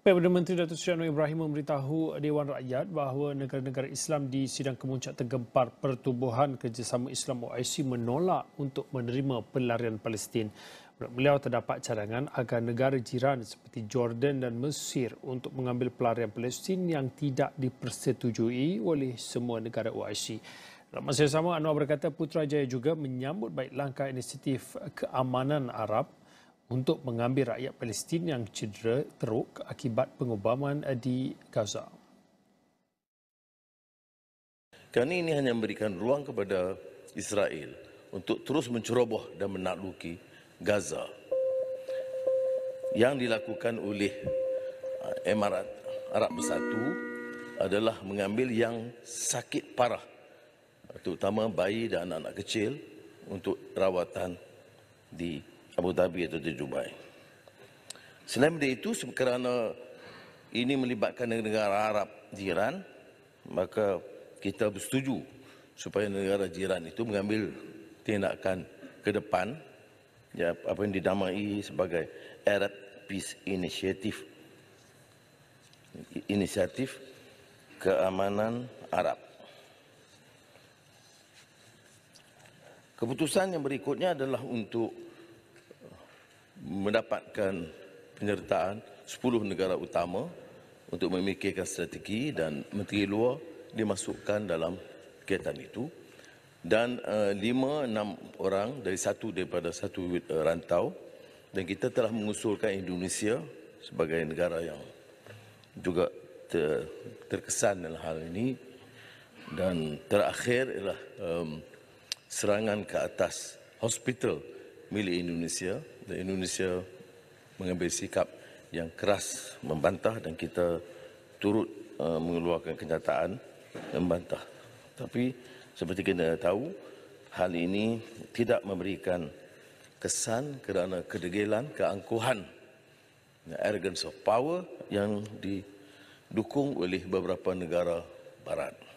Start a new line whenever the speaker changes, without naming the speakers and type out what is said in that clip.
Perdana Menteri Datuk Seri Anwar Ibrahim memberitahu Dewan Rakyat bahawa negara-negara Islam di sidang kemuncak tergempar Pertubuhan Kerjasama Islam OIC menolak untuk menerima pelarian Palestin. Menurut beliau, terdapat cadangan agar negara jiran seperti Jordan dan Mesir untuk mengambil pelarian Palestin yang tidak dipersetujui oleh semua negara OIC. Dalam masa yang sama, Anwar berkata Putrajaya juga menyambut baik langkah inisiatif keamanan Arab untuk mengambil rakyat Palestin yang cedera teruk akibat pengobaman di Gaza.
Kami ini hanya memberikan ruang kepada Israel untuk terus menceroboh dan menakluki Gaza. Yang dilakukan oleh Emirat Arab Bersatu adalah mengambil yang sakit parah, terutama bayi dan anak-anak kecil untuk rawatan di Abu Dhabi atau di Dubai. Selain dari itu, kerana ini melibatkan negara Arab jiran, maka kita bersetuju supaya negara jiran itu mengambil tindakan ke depan, ya, apa yang dinamai sebagai Arab Peace Initiative, inisiatif keamanan Arab. Keputusan yang berikutnya adalah untuk mendapatkan penyertaan 10 negara utama untuk memikirkan strategi, dan Menteri Luar dimasukkan dalam kegiatan itu, dan 5-6 orang daripada satu rantau, dan kita telah mengusulkan Indonesia sebagai negara yang juga terkesan dalam hal ini. Dan terakhir ialah serangan ke atas hospital milik Indonesia, dan Indonesia mengambil sikap yang keras membantah, dan kita turut mengeluarkan kenyataan membantah. Tapi seperti kita tahu, hal ini tidak memberikan kesan kerana kedegilan, keangkuhan, arrogance of power yang didukung oleh beberapa negara Barat.